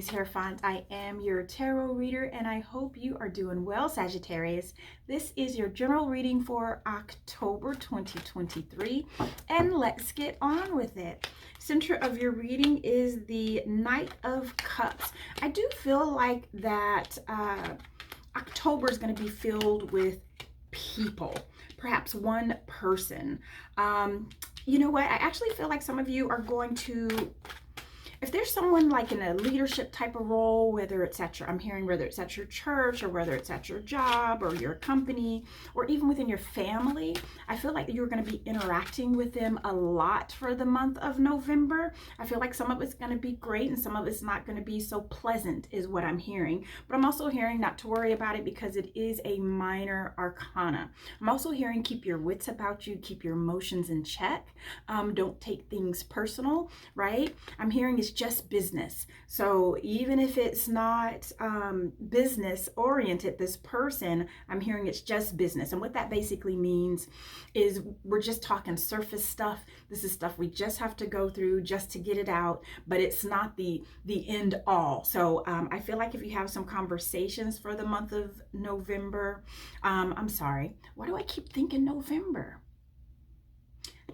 Sagittarius Hierophant. I am your tarot reader and I hope you are doing well, Sagittarius. This is your general reading for October 2023 and let's get on with it. Center of your reading is the Knight of Cups. I do feel like that October is going to be filled with people, perhaps one person. You know what? I actually feel like some of you are going to, if there's someone like in a leadership type of role, whether it's at your, I'm hearing whether it's at your church or whether it's at your job or your company or even within your family, I feel like you're going to be interacting with them a lot for the month of November. I feel like some of it's going to be great and some of it's not going to be so pleasant is what I'm hearing. But I'm also hearing not to worry about it because it is a minor arcana. I'm also hearing keep your wits about you, keep your emotions in check. Don't take things personal, right? I'm hearing it's just business. So even if it's not business oriented, this person, I'm hearing it's just business. And what that basically means is we're just talking surface stuff. This is stuff we just have to go through just to get it out, but it's not the end all. So I feel like if you have some conversations for the month of November, I'm sorry, why do I keep thinking November?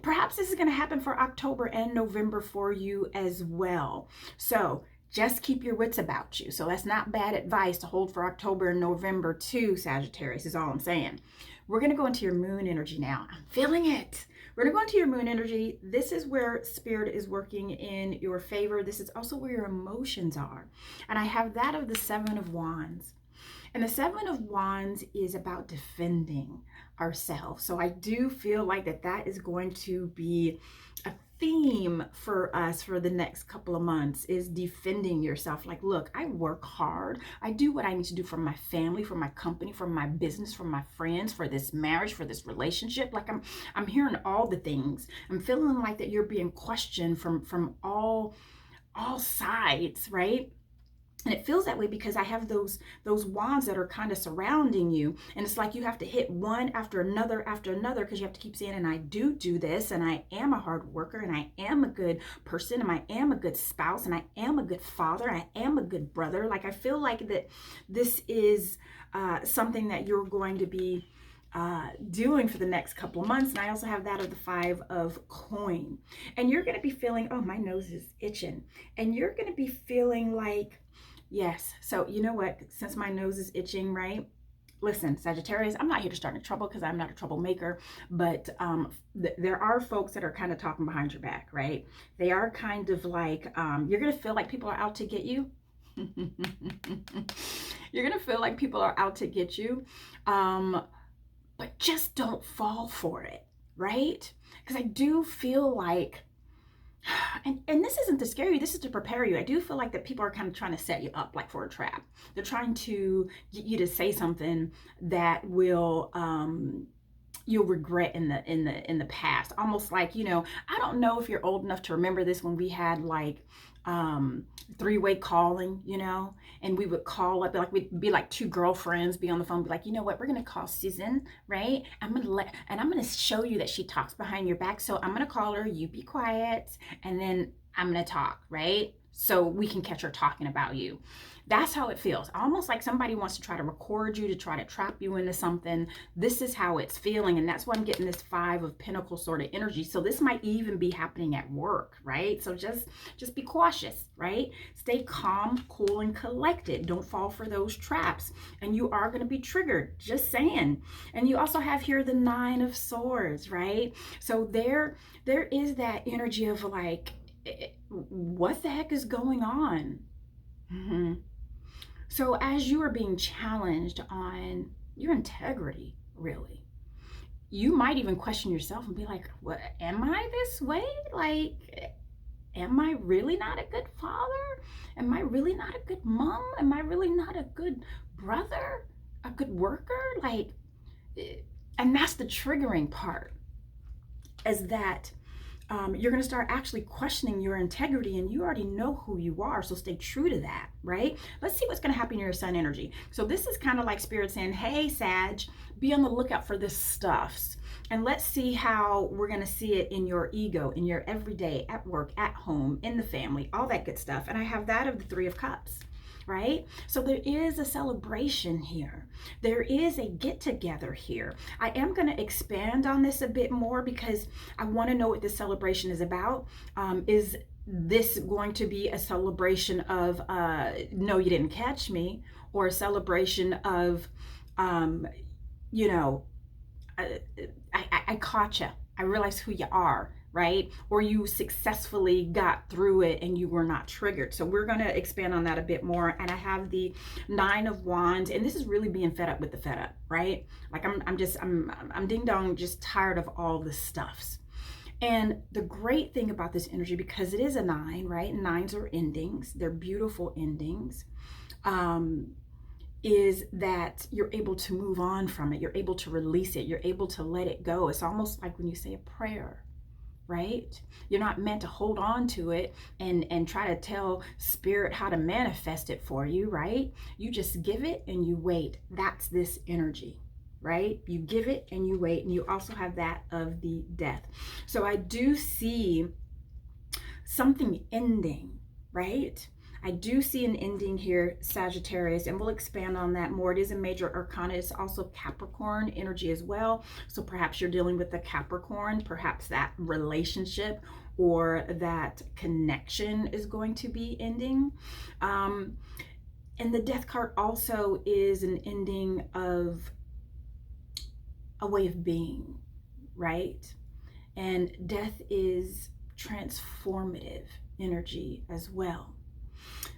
Perhaps this is going to happen for October and November for you as well. So just keep your wits about you. So that's not bad advice to hold for October and November too, Sagittarius, is all I'm saying. We're going to go into your moon energy now. I'm feeling it. We're going to go into your moon energy. This is where spirit is working in your favor. This is also where your emotions are. And I have that of the Seven of Wands. And the Seven of Wands is about defending ourselves. So I do feel like that is going to be a theme for us for the next couple of months, is defending yourself. Like, look, I work hard. I do what I need to do for my family, for my company, for my business, for my friends, for this marriage, for this relationship. Like I'm hearing all the things. I'm feeling like that you're being questioned from all sides, right? And it feels that way because I have those wands that are kind of surrounding you. And it's like you have to hit one after another because you have to keep saying, and I do this, and I am a hard worker, and I am a good person, and I am a good spouse, and I am a good father, and I am a good brother. Like I feel like that this is something that you're going to be doing for the next couple of months. And I also have that of the Five of Coin. And you're going to be feeling, oh, my nose is itching. And you're going to be feeling like, yes. So you know what? Since my nose is itching, right? Listen, Sagittarius, I'm not here to start any trouble because I'm not a troublemaker, but there are folks that are kind of talking behind your back, right? They are kind of like, you're going to feel like people are out to get you. You're going to feel like people are out to get you, but just don't fall for it, right? Because I do feel like, and this isn't to scare you, this is to prepare you. I do feel like that people are kind of trying to set you up like for a trap. They're trying to get you to say something that will you'll regret in the past. Almost like, you know, I don't know if you're old enough to remember this when we had like three-way calling, you know, and we would call up, like we'd be like two girlfriends, be on the phone, be like, you know what, we're gonna call Susan, right? I'm gonna show you that she talks behind your back, so I'm gonna call her, you be quiet, and then I'm gonna talk, right? So we can catch her talking about you. That's how it feels. Almost like somebody wants to try to record you, to try to trap you into something. This is how it's feeling. And that's why I'm getting this Five of Pentacles sort of energy. So this might even be happening at work, right? So just be cautious, right? Stay calm, cool, and collected. Don't fall for those traps. And you are going to be triggered, just saying. And you also have here the Nine of Swords, right? So there is that energy of like, what the heck is going on? Mm-hmm. So as you are being challenged on your integrity, really, you might even question yourself and be like, what, am I this way? Like, am I really not a good father? Am I really not a good mom? Am I really not a good brother? A good worker? Like, and that's the triggering part, is that you're going to start actually questioning your integrity, and you already know who you are. So stay true to that, right? Let's see what's going to happen in your sun energy. So this is kind of like Spirit saying, hey, Sag, be on the lookout for this stuff. And let's see how we're going to see it in your ego, in your everyday, at work, at home, in the family, all that good stuff. And I have that of the Three of Cups. Right? So there is a celebration here. There is a get together here. I am going to expand on this a bit more because I want to know what this celebration is about. Is this going to be a celebration of no, you didn't catch me, or a celebration of you know, I caught you. I realized who you are, right? Or you successfully got through it and you were not triggered. So we're going to expand on that a bit more. And I have the Nine of Wands, and this is really being fed up with the fed up, right? Like I'm ding dong, just tired of all the stuffs. And the great thing about this energy, because it is a nine, right? Nines are endings. They're beautiful endings. Is that you're able to move on from it. You're able to release it. You're able to let it go. It's almost like when you say a prayer, right? You're not meant to hold on to it and try to tell Spirit how to manifest it for you, right? You just give it and you wait. That's this energy, right? You give it and you wait. And you also have that of the Death. So I do see something ending, right? I do see an ending here, Sagittarius, and we'll expand on that more. It is a major arcana. It's also Capricorn energy as well. So perhaps you're dealing with the Capricorn. Perhaps that relationship or that connection is going to be ending. And the Death card also is an ending of a way of being, right? And death is transformative energy as well.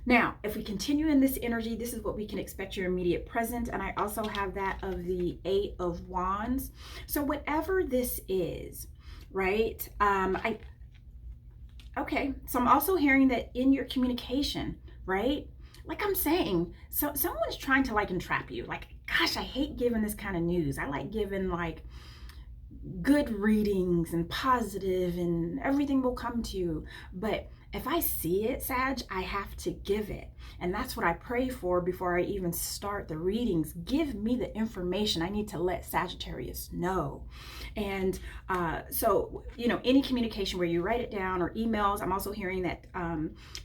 Now, if we continue in this energy, this is what we can expect your immediate present. And I also have that of the Eight of Wands. So whatever this is, right? Okay, so I'm also hearing that in your communication, right? Like I'm saying, so someone's trying to like entrap you. Like, gosh, I hate giving this kind of news. I like giving like good readings and positive and everything will come to you. But if I see it, Sag, I have to give it. And that's what I pray for before I even start the readings. Give me the information. I need to let Sagittarius know. And so, you know, any communication where you write it down or emails, I'm also hearing that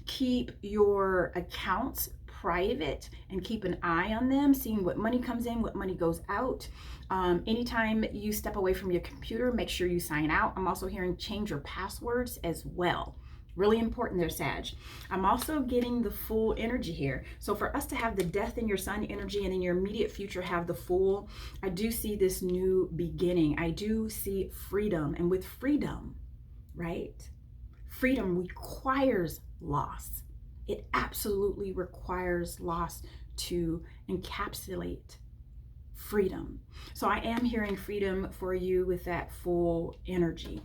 keep your accounts private and keep an eye on them, seeing what money comes in, what money goes out. Anytime you step away from your computer, make sure you sign out. I'm also hearing change your passwords as well. Really important there, Sag. I'm also getting the Fool energy here. So for us to have the Death in your Sun energy and in your immediate future have the Fool, I do see this new beginning. I do see freedom. And with freedom, right? Freedom requires loss. It absolutely requires loss to encapsulate freedom. So I am hearing freedom for you with that Fool energy.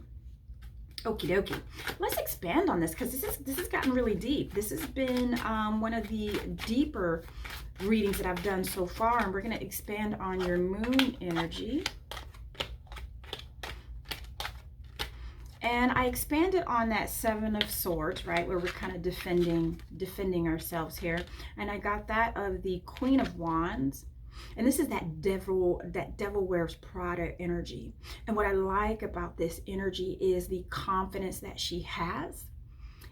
Okie dokie. Let's expand on this because this has gotten really deep. This has been one of the deeper readings that I've done so far, and we're going to expand on your Moon energy. And I expanded on that Seven of Swords, right, where we're kind of defending ourselves here. And I got that of the Queen of Wands. And this is that devil wears Prada energy. And what I like about this energy is the confidence that she has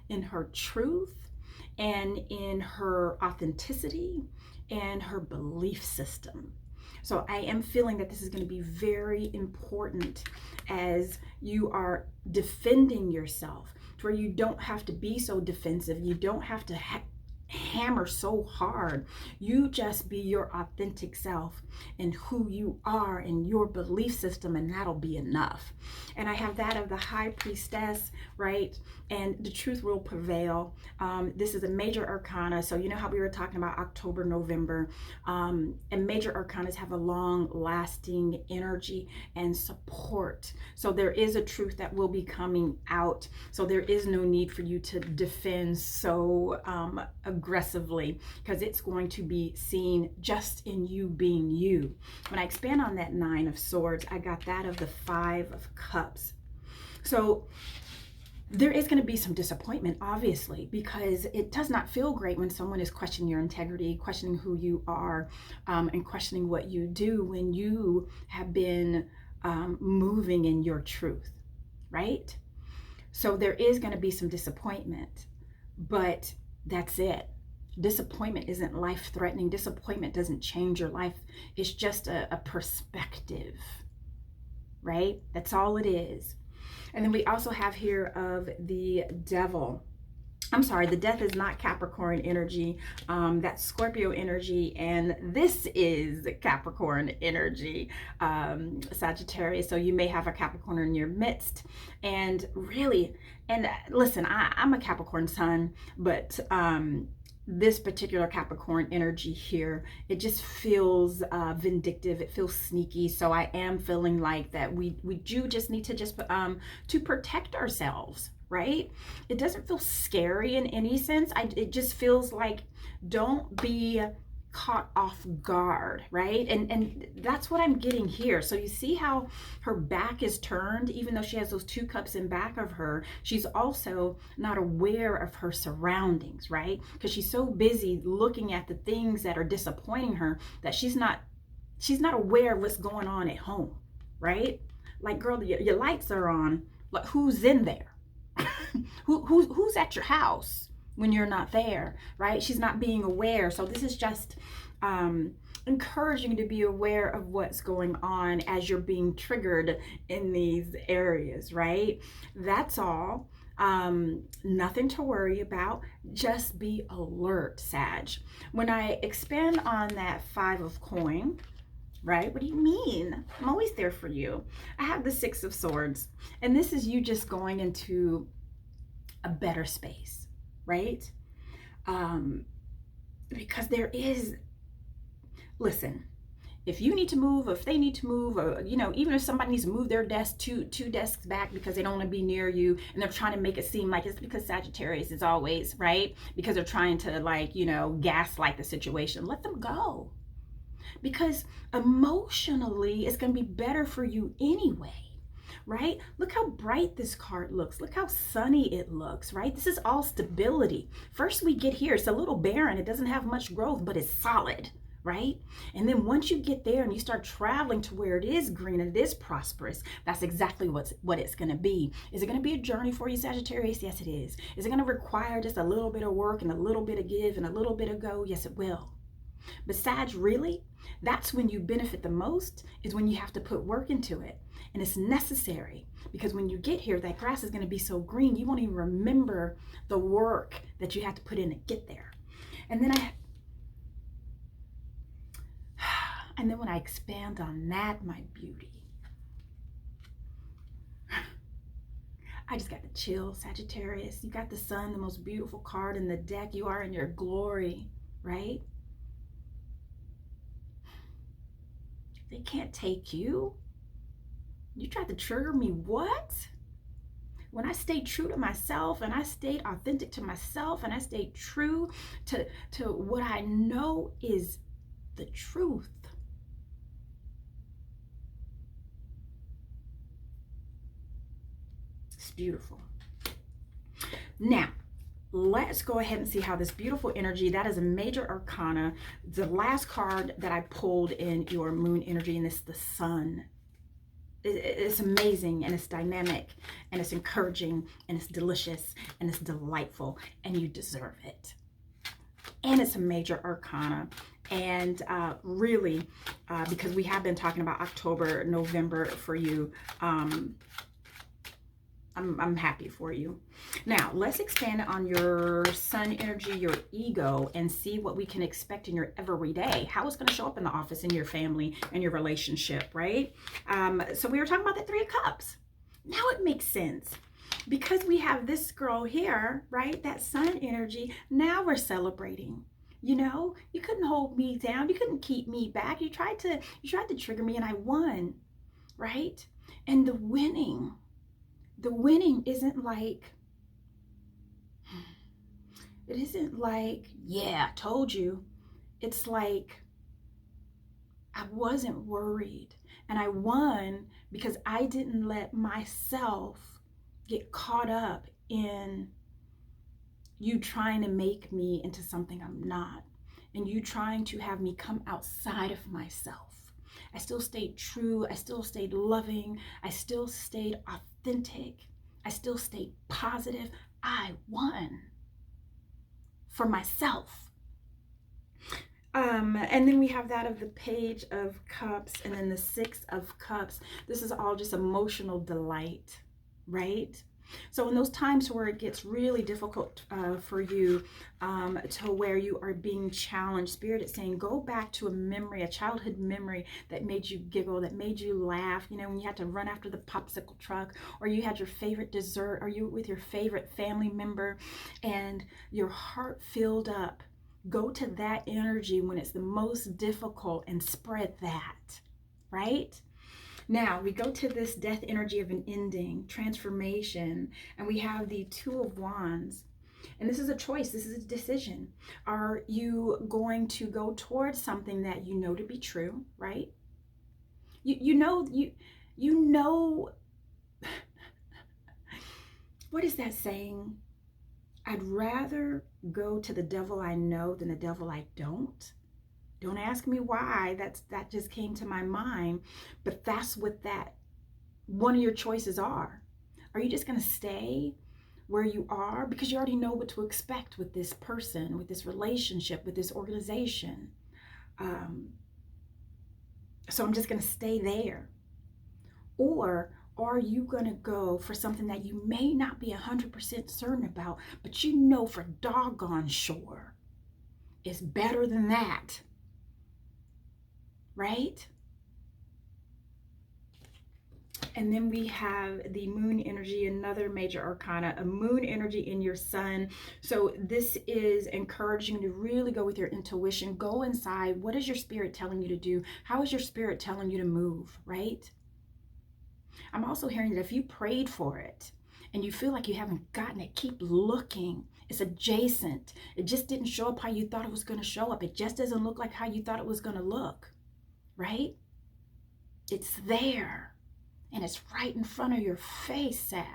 in her truth and in her authenticity and her belief system. So I am feeling that this is going to be very important as you are defending yourself, to where you don't have to be so defensive. You don't have to hammer so hard. You just be your authentic self and who you are and your belief system, and that'll be enough. And I have that of the High Priestess, right? And the truth will prevail. This is a major arcana. So you know how we were talking about October, November, and major arcanas have a long lasting energy and support. So there is a truth that will be coming out. So there is no need for you to defend so aggressively, because it's going to be seen just in you being you. When I expand on that Nine of Swords, I got that of the Five of Cups. So there is going to be some disappointment, obviously, because it does not feel great when someone is questioning your integrity, questioning who you are, and questioning what you do when you have been moving in your truth, right? So there is going to be some disappointment, but that's it. Disappointment isn't life-threatening. Disappointment doesn't change your life. It's just a perspective, right? That's all it is. And then we also have here of the devil. I'm sorry, the death is not Capricorn energy. That's Scorpio energy, and this is Capricorn energy, Sagittarius. So you may have a Capricorn in your midst. And really, and listen, I'm a Capricorn sun, but this particular Capricorn energy here, it just feels vindictive. It feels sneaky. So I am feeling like that we do just need to just to protect ourselves, right? It doesn't feel scary in any sense. It just feels like don't be caught off guard, right? And that's what I'm getting here. So you see how her back is turned, even though she has those two cups in back of her, she's also not aware of her surroundings, right? Because she's so busy looking at the things that are disappointing her that she's not aware of what's going on at home, right? Like, girl, your lights are on. Like, who's in there? Who's at your house when you're not there, right? She's not being aware. So this is just encouraging you to be aware of what's going on as you're being triggered in these areas, right? That's all. Nothing to worry about. Just be alert, Sag. When I expand on that 5 of coin, right? What do you mean? I'm always there for you. I have the 6 of swords, and this is you just going into a better space, right? Because there is, listen, if you need to move, or if they need to move, or, you know, even if somebody needs to move their desk two desks back because they don't want to be near you, and they're trying to make it seem like it's because Sagittarius is always, right? Because they're trying to, like, you know, gaslight the situation. Let them go. Because emotionally, it's going to be better for you anyway, right? Look how bright this card looks. Look how sunny it looks, right? This is all stability. First we get here, it's a little barren. It doesn't have much growth, but it's solid, right? And then once you get there and you start traveling to where it is green and it is prosperous, that's exactly what it's going to be. Is it going to be a journey for you, Sagittarius? Yes, it is. Is it going to require just a little bit of work and a little bit of give and a little bit of go? Yes, it will. But Sag, really, that's when you benefit the most, is when you have to put work into it. And it's necessary, because when you get here, that grass is going to be so green, you won't even remember the work that you have to put in to get there. And then when I expand on that, my beauty, I just got the chill, Sagittarius. You got the sun, the most beautiful card in the deck. You are in your glory, right? They can't take you. You tried to trigger me, what? When I stayed true to myself, and I stayed authentic to myself, and I stayed true to what I know is the truth. It's beautiful. Now, let's go ahead and see how this beautiful energy, that is a major arcana, the last card that I pulled in your moon energy, and it's the sun. It's amazing, and it's dynamic, and it's encouraging, and it's delicious, and it's delightful, and you deserve it. And it's a major arcana. And really, because we have been talking about October, November for you, I'm happy for you. Now, let's expand on your sun energy, your ego, and see what we can expect in your everyday. How it's going to show up in the office, in your family, and your relationship, right? So we were talking about the 3 of Cups. Now it makes sense. Because we have this girl here, right? That sun energy. Now we're celebrating. You know, you couldn't hold me down. You couldn't keep me back. You tried to trigger me, and I won, right? And the winning isn't like, it isn't like, yeah, I told you. It's like, I wasn't worried, and I won because I didn't let myself get caught up in you trying to make me into something I'm not, and you trying to have me come outside of myself. I still stayed true. I still stayed loving. I still stayed authentic. I still stayed positive. I won for myself. And then we have that of the Page of Cups, and then the Six of Cups. This is all just emotional delight, right? So in those times where it gets really difficult for you, to where you are being challenged, Spirit is saying, go back to a memory, a childhood memory that made you giggle, that made you laugh. You know, when you had to run after the popsicle truck, or you had your favorite dessert, or you with your favorite family member, and your heart filled up. Go to that energy when it's the most difficult and spread that, right? Now we go to this death energy of an ending, transformation, and we have the Two of Wands. And this is a choice. This is a decision. Are you going to go towards something that you know to be true, right? You know, what is that saying? I'd rather go to the devil I know than the devil I don't. Don't ask me why. That just came to my mind. But that's what that one of your choices are. Are you just going to stay where you are? Because you already know what to expect with this person, with this relationship, with this organization. So I'm just going to stay there. Or are you going to go for something that you may not be 100% certain about, but you know for doggone sure is better than that? Right? And then we have the moon energy, another major arcana, a moon energy in your sun. So this is encouraging you to really go with your intuition. Go inside. What is your spirit telling you to do? How is your spirit telling you to move, right? I'm also hearing that if you prayed for it and you feel like you haven't gotten it, keep looking. It's adjacent. It just didn't show up how you thought it was going to show up. It just doesn't look like how you thought it was going to look, right? It's there, and it's right in front of your face, Sag.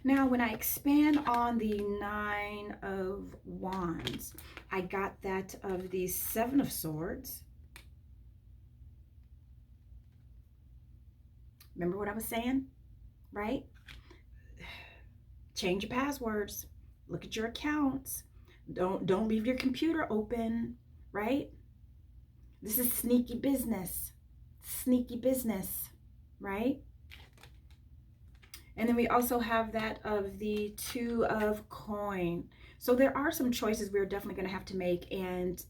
Now, when I expand on the Nine of Wands, I got that of the Seven of Swords. Remember what I was saying, right? Change your passwords. Look at your accounts. Don't leave your computer open, right? This is sneaky business. Sneaky business, right? And then we also have that of the Two of Coin. So there are some choices we're definitely going to have to make, and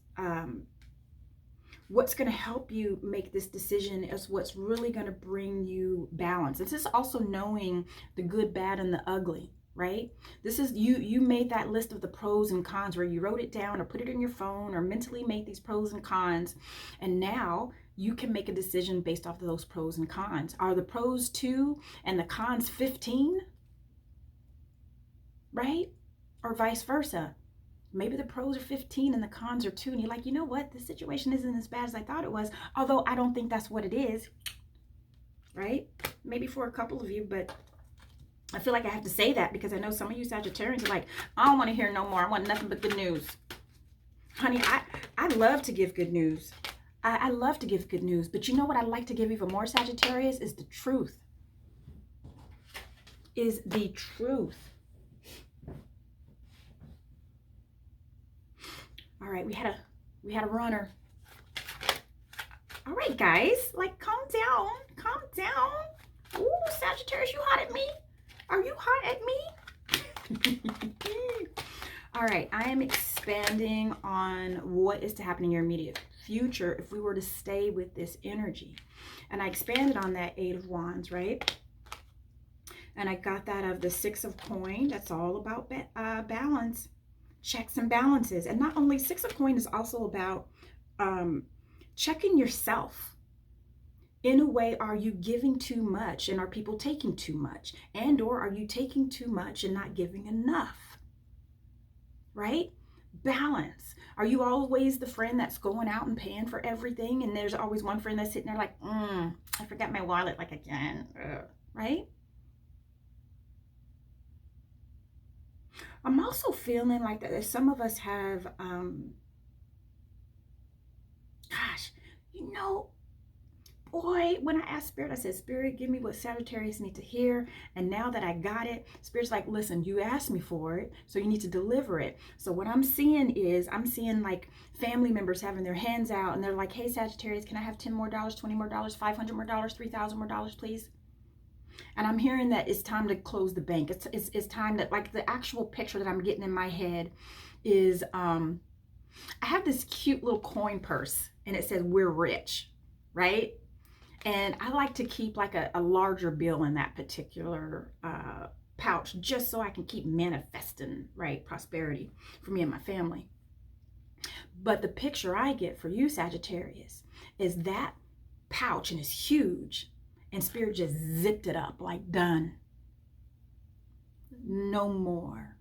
what's going to help you make this decision is what's really going to bring you balance. This is also knowing the good, bad, and the ugly, right? This is you made that list of the pros and cons, where you wrote it down or put it in your phone or mentally made these pros and cons, and now you can make a decision based off of those pros and cons. Are the pros 2 and the cons 15, right? Or vice versa. Maybe the pros are 15 and the cons are 2, and you're like, you know what? The situation isn't as bad as I thought it was, although I don't think that's what it is, right? Maybe for a couple of you, but I feel like I have to say that because I know some of you Sagittarians are like, I don't want to hear no more. I want nothing but good news. Honey, I love to give good news. I love to give good news, but you know what I'd like to give even more, Sagittarius, is the truth. Is the truth. All right, we had a runner. All right, guys, like calm down, calm down. Ooh, Sagittarius, you hot at me? Are you hot at me? All right, I am expanding on what is to happen in your immediate future if we were to stay with this energy. And I expanded on that Eight of Wands, right? And I got that of the Six of Coin. That's all about balance. Checks and balances. And not only Six of Coin is also about checking yourself. In a way, are you giving too much and are people taking too much? And or are you taking too much and not giving enough? Right? Balance. Are you always the friend that's going out and paying for everything, and there's always one friend that's sitting there like, I forgot my wallet like again, right? I'm also feeling like that some of us have, gosh, you know, boy, when I asked Spirit, I said, Spirit, give me what Sagittarius need to hear. And now that I got it, Spirit's like, listen, you asked me for it, so you need to deliver it. So what I'm seeing is, I'm seeing like family members having their hands out and they're like, hey, Sagittarius, can I have $10 more, $20 more, $500 more, $3,000 more, please? And I'm hearing that it's time to close the bank. It's time that, like, the actual picture that I'm getting in my head is, I have this cute little coin purse and it says, we're rich, right? And I like to keep like a larger bill in that particular pouch, just so I can keep manifesting, right, prosperity for me and my family. But the picture I get for you, Sagittarius, is that pouch, and it's huge, and Spirit just zipped it up, like, done. No more,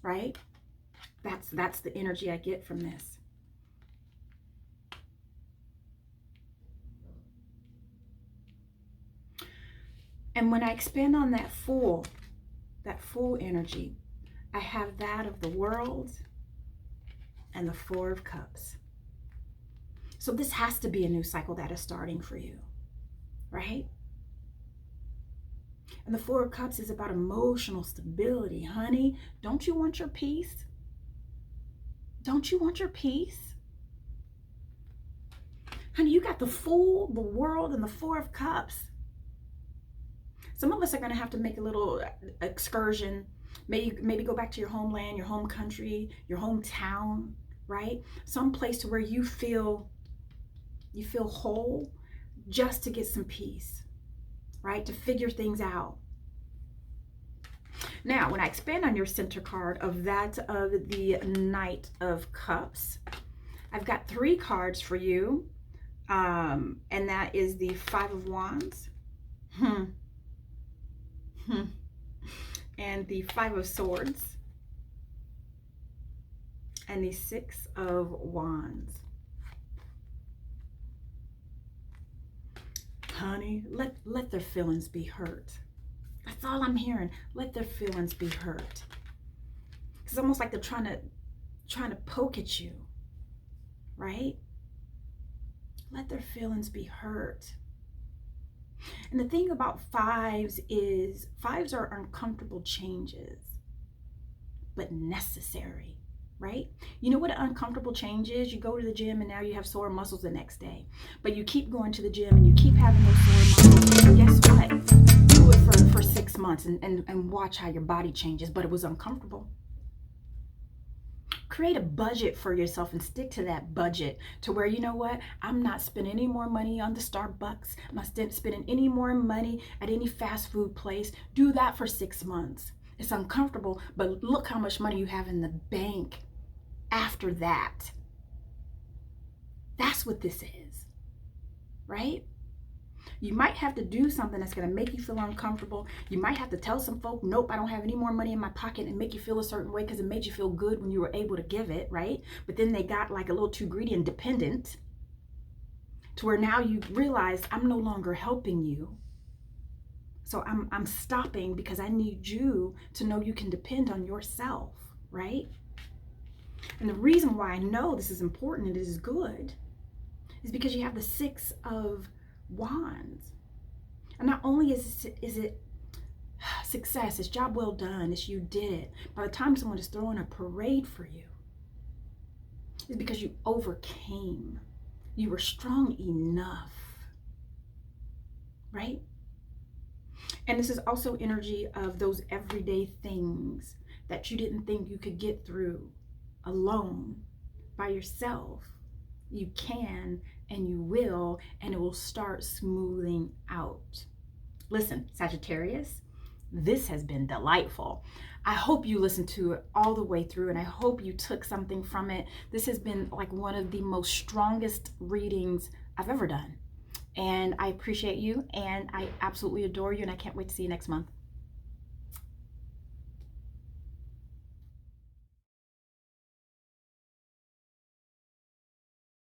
right? That's the energy I get from this. And when I expand on that full energy, I have that of the World and the Four of Cups. So this has to be a new cycle that is starting for you, right? And the Four of Cups is about emotional stability. Honey, don't you want your peace? Don't you want your peace? Honey, you got the Fool, the World, and the Four of Cups. Some of us are going to have to make a little excursion. Maybe go back to your homeland, your home country, your hometown, right? Some place to where you feel whole, just to get some peace, right? To figure things out. Now, when I expand on your center card of that of the Knight of Cups, I've got 3 cards for you, and that is the Five of Wands. And the Five of Swords and the Six of Wands. Honey, let their feelings be hurt. That's all I'm hearing. Let their feelings be hurt. It's almost like they're trying to poke at you, right? Let their feelings be hurt. And the thing about fives is, fives are uncomfortable changes, but necessary, right? You know what an uncomfortable change is? You go to the gym and now you have sore muscles the next day, but you keep going to the gym and you keep having those sore muscles. And guess what? Do it for 6 months and watch how your body changes, but it was uncomfortable. Create a budget for yourself and stick to that budget to where, you know what, I'm not spending any more money on the Starbucks. I'm not spending any more money at any fast food place. Do that for 6 months. It's uncomfortable, but look how much money you have in the bank after that. That's what this is, right? You might have to do something that's going to make you feel uncomfortable. You might have to tell some folk, nope, I don't have any more money in my pocket, and make you feel a certain way because it made you feel good when you were able to give it, right? But then they got like a little too greedy and dependent to where now you realize I'm no longer helping you. So I'm stopping because I need you to know you can depend on yourself, right? And the reason why I know this is important and it is good is because you have the Six of Wands. And not only is it success, it's job well done, it's you did it. By the time someone is throwing a parade for you, it's because you overcame. You were strong enough, right? And this is also energy of those everyday things that you didn't think you could get through alone, by yourself. You can and you will, and it will start smoothing out. Listen, Sagittarius, this has been delightful. I hope you listened to it all the way through, and I hope you took something from it. This has been like one of the most strongest readings I've ever done. And I appreciate you, and I absolutely adore you, and I can't wait to see you next month.